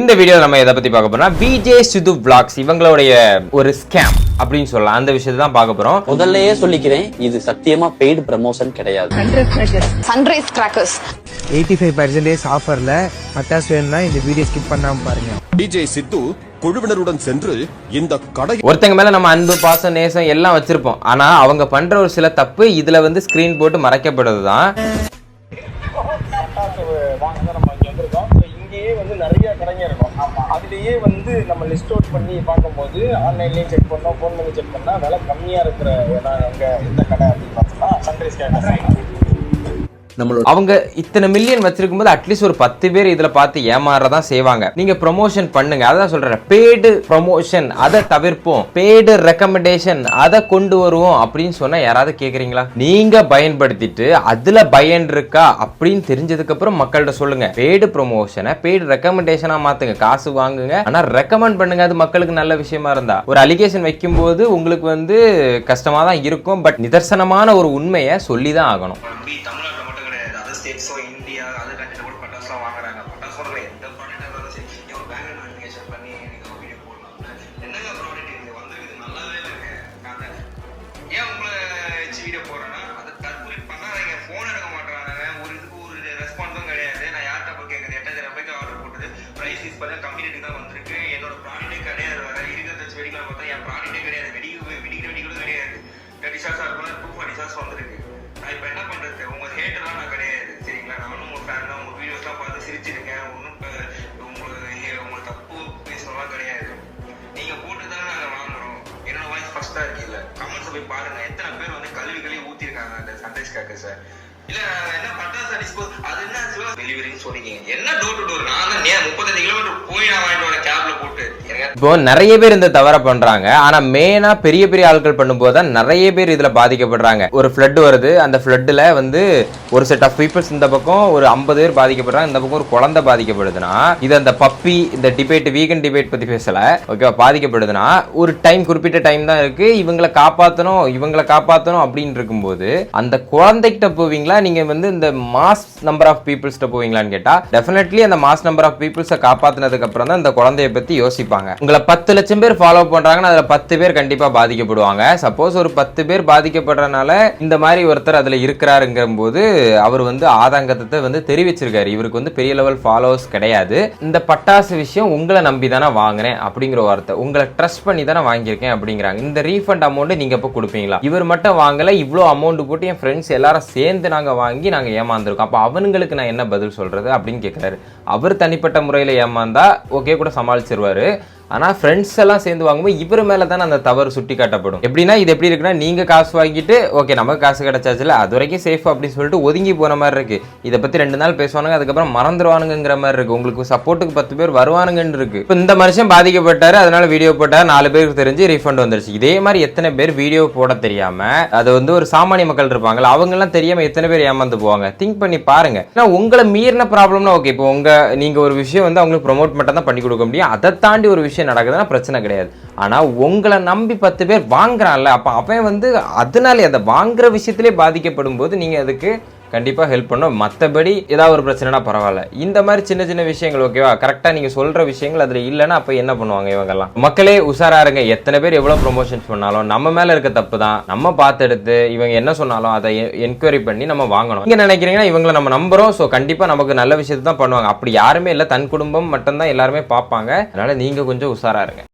இந்த வீடியோ நம்ம எதை பத்தி பார்க்க போறோம்னா விஜய் சித்து vlogs இவங்களுடைய ஒரு ஸ்கேம் அப்படின்னு சொல்லலாம். அந்த விஷயத்தை தான் பார்க்க போறோம். முதல்லயே சொல்லிக்கிறேன், இது சத்தியமா பெய்டு ப்ரமோஷன் கிடையாது. சன்ரைஸ் கிராக்கர்ஸ் 85% ஆஃபர்ல பட்டாசு வேணும்னா இந்த வீடியோ ஸ்கிப் பண்ணாம பாருங்க. விஜய் சித்து குழுவினருடன் சென்று இந்த கடை ஒருத்தங்க மேல நம்ம அன்பு பாசம் நேசம் எல்லாம் வச்சிருப்போம். ஆனா அவங்க பண்ற ஒரு சில தப்பு இதுல வந்து ஸ்கிரீன் போட்டு மறைக்கப்படுறதுதான். இங்கேயே வந்து நிறைய கடைங்க இருக்கும். அதுலேயே வந்து நம்ம லிஸ்ட் அவுட் பண்ணி பார்க்கும்போது ஆன்லைன்லேயும் செக் பண்ணோம், ஃபோன் பண்ணி செக் பண்ணால் விலை கம்மியாக இருக்கிற இடம் எங்கே எந்த கடை அப்படின்னு பார்த்தோம்னா சன்ரைஸ் கேட்டர்ஸ். அவங்க இத்தனை மில்லியன் வச்சிருக்கும் போது அட்லீஸ்ட் ஒரு 10 பேர் இதுல பார்த்து ஏமாறதான் செய்வாங்க. நீங்க ப்ரொமோஷன் பண்ணுங்க, அதான் சொல்றேன். பெய்டு ப்ரொமோஷன் அதை தவிர்ப்போம், பெய்டு ரெக்கமெண்டேஷன் அதை கொண்டு வருவோம் அப்படின்னு சொன்னா யாராவது கேக்குறீங்களா? நீங்க பயன்படுத்திட்டு அதுல பயன் இருக்கா அப்படின்னு தெரிஞ்சதுக்கு அப்புறம் மக்கள்கிட்ட சொல்லுங்க. பெய்டு ப்ரொமோஷனை பெய்டு ரெக்கமெண்டேஷனா மாத்துங்க, காசு வாங்குங்க, ஆனா ரெக்கமெண்ட் பண்ணுங்க. அது மக்களுக்கு நல்ல விஷயமா இருந்தா. ஒரு அலிகேஷன் வைக்கும் போது உங்களுக்கு வந்து கஷ்டமா தான் இருக்கும், பட் நிதர்சனமான ஒரு உண்மையை சொல்லிதான் ஆகணும். இந்தியா அது கண்டிப்பா கூட பட்டாசுலாம் வாங்குறாங்க. பட்டாசு எந்த ப்ராடக்ட் இருந்தாலும் சரி, ஒரு பேங்க் நோட்டிஃபிகேஷன் பண்ணி நீங்க வீடியோ போடலாம். என்னங்க ப்ராடக்ட் இது வந்திருக்கு, நல்லாவே இருக்கு, ஏன் உங்களை வச்சு வீடியோ போடுறேன்னா அதை கால்குலேட் பண்ணாதீங்க. ஃபோன் எடுக்க மாட்டாங்க, ஒரு இதுக்கு ஒரு ரெஸ்பான்ஸும் கிடையாது. நான் யார்கிட்ட போய் கேட்குறது, 8000 ரூபாய்க்கு ஆர்டர் போட்டது, ப்ரைஸ் யூஸ் பண்ண கம்யூனிட்டி தான் வந்திருக்கு, என்னோட ப்ராடக்ட்டே கிடையாது. வர இருக்கிறத வச்சு வெடிக்கலாம் பார்த்தா என் ப்ராடக்ட்டே கிடையாது, வெடிக்கிற வெடி கூட கிடையாது. 30 ஷார்ட்ஸாக இருக்கும், 240 ஷார்ட்ஸ் வந்திருக்கு. நான் இப்போ என்ன பண்ணுறது? உங்கள் ஹேட்டெல்லாம் நான் கிடையாது, சரிங்களா? நானும் உங்கள் ஃபேன் தான், உங்கள் வீடியோஸ்லாம் பார்த்து சிரிச்சிருக்கேன். ஒன்றும் உங்களுக்கு தப்பு பேசலாம் கிடையாது. நீங்கள் போட்டு தானே நாங்கள் வாங்குறோம். என்னோட வாய்ஸ் ஃபஸ்ட்டாக இருக்கு. இல்லை கமெண்ட்ஸை போய் பாருங்கள், எத்தனை பேர் வந்து கழுவி ஊற்றிருக்காங்க அந்த சன்ரைஸ் கிராக்கர்ஸை. இல்லை என்ன பட்டாசு டிஸ்போஸ் அது என்ன டெலிவரின்னு சொல்லிக்கிங்க. என்ன டோர் டு டோர்? நான் தான் 35 கிலோமீட்டர் போய் நான் வாங்கிட்டு வரேன் கேப்ல போட்டு. இப்போ நிறைய பேர் இந்த தவற பண்றாங்க. ஆனா மெயினா பெரிய பெரிய ஆட்கள் பண்ணும்போது தான் நிறைய பேர் இதுல பாதிக்கப்படுறாங்க. ஒரு ஃப்ளட் வருது, அந்த ஃப்ளட்ல வந்து ஒரு செட் ஆஃப் பீப்புள்ஸ் இந்த பக்கம் ஒரு 50 பேர் பாதிக்கப்படுறாங்க, இந்த பக்கம் ஒரு குழந்தை பாதிக்கப்படுதுன்னா, இது அந்த பப்பி இந்த டிபேட் வீகன் டிபேட் பத்தி பேசல, ஓகேவா? பாதிக்கப்படுதுன்னா ஒரு டைம், குறிப்பிட்ட டைம் தான் இருக்கு, இவங்களை காப்பாற்றணும் அப்படின்னு இருக்கும்போது அந்த குழந்தைகிட்ட போவீங்களா, நீங்க வந்து இந்த மாஸ் நம்பர் ஆஃப் பீப்புள்ஸ்ட போவீங்களான்னு கேட்டா டெஃபினெட்லி அந்த மாஸ் நம்பர் ஆஃப் பீப்புள்ஸை காப்பாத்தினதுக்கு அப்புறம் தான் இந்த குழந்தைய பத்தி யோசிப்பாங்க. உங்களை 10 லட்சம் பேர் ஃபாலோ பண்றாங்கன்னா அதுல 10 பேர் கண்டிப்பா பாதிக்கப்படுவாங்க. சப்போஸ் ஒரு 10 பேர் பாதிக்கப்படுறதுனால இந்த மாதிரி ஒருத்தர் அதுல இருக்கிறாருங்கிற போது அவர் வந்து ஆதங்கத்தை வந்து தெரிவிச்சிருக்காரு. இவருக்கு வந்து பெரிய லெவல் ஃபாலோவர்ஸ் கிடையாது, இந்த பட்டாசு விஷயம் உங்களை நம்பி தானே வாங்குறேன் அப்படிங்கிற வார்த்தை, உங்களை ட்ரஸ்ட் பண்ணி தானே வாங்கியிருக்கேன் அப்படிங்கிறாங்க. இந்த ரீஃபண்ட் அமௌண்ட் நீங்க இப்ப கொடுப்பீங்களா? இவர் மட்டும் வாங்கல, இவ்வளோ அமௌண்ட் போட்டு என் ஃப்ரெண்ட்ஸ் எல்லாரும் சேர்ந்து நாங்க வாங்கி நாங்க ஏமாந்துருக்கோம், அப்ப அவனுங்களுக்கு நான் என்ன பதில் சொல்றது அப்படின்னு கேட்கிறாரு. அவர் தனிப்பட்ட முறையில ஏமாந்தா ஓகே கூட சமாளிச்சிருவாரு. ஆனா ஃப்ரெண்ட்ஸ் எல்லாம் சேர்ந்து வாங்கும்போது இவர் மேல தானே அந்த தவறு சுட்டி காட்டப்படும். எப்படின்னா இது எப்படி இருக்குன்னா, நீங்க காசு வாங்கிட்டு ஓகே நமக்கு காசு கிடைச்சாச்சுல அது வரைக்கும் சேஃப் அப்படின்னு சொல்லிட்டு ஒதுங்கி போன மாதிரி இருக்கு. இதை பத்தி 2 நாள் பேசுவானுங்க, அதுக்கப்புறம் மறந்துடுவானுங்கிற மாதிரி இருக்கு. உங்களுக்கு சப்போர்ட்டுக்கு 10 பேர் வருவானுங்கன்னு இருக்கு. இப்போ இந்த மனுஷன் பாதிக்கப்பட்டாரு, அதனால வீடியோ போட்டாரு, 4 பேருக்கு தெரிஞ்சு ரீஃபண்ட் வந்துருச்சு. இதே மாதிரி எத்தனை பேர் வீடியோ போட தெரியாம, அது வந்து ஒரு சாமானிய மக்கள் இருப்பாங்கல்ல, அவங்க எல்லாம் தெரியாம எத்தனை பேர் ஏமாந்து போவாங்க. திங்க் பண்ணி பாருங்க. உங்களை மீறின ப்ராப்ளம்னா ஓகே, இப்போ நீங்க ஒரு விஷயம் வந்து அவங்களுக்கு ப்ரொமோட் மட்டும் தான் பண்ணி கொடுக்க முடியும், அதை தாண்டி ஒரு விஷயம் நடக்குதுன்னா பிரச்சனை கிடையாது. ஆனா உங்களை நம்பி 10 பேர் வாங்குறான்ல, அப்ப அவன் வந்து அதனால அந்த வாங்குற விஷயத்திலே பாதிக்கப்படும் போது நீங்க அதுக்கு கண்டிப்பா ஹெல்ப் பண்ணும். மற்றபடி ஏதாவது ஒரு பிரச்சனைனா பரவாயில்ல, இந்த மாதிரி சின்ன சின்ன விஷயங்கள் ஓகேவா, கரெக்டா நீங்க சொல்ற விஷயங்கள் அதுல இல்லைன்னா அப்ப என்ன பண்ணுவாங்க இவங்கெல்லாம்? மக்களே உஷாரா இருங்க. எத்தனை பேர் எவ்வளவு ப்ரொமோஷன்ஸ் பண்ணாலும் நம்ம மேல இருக்க தப்பு தான், நம்ம பார்த்து எடுத்து இவங்க என்ன சொன்னாலும் அதை என்கொயரி பண்ணி நம்ம வாங்கணும். நீங்க நினைக்கிறீங்கன்னா இவங்களை நம்ம நம்புறோம், ஸோ கண்டிப்பா நமக்கு நல்ல விஷயத்தை தான் பண்ணுவாங்க. அப்படி யாருமே இல்லை, தன் குடும்பம் மட்டும்தான் எல்லாருமே பார்ப்பாங்க. அதனால நீங்க கொஞ்சம் உஷாரா இருங்க.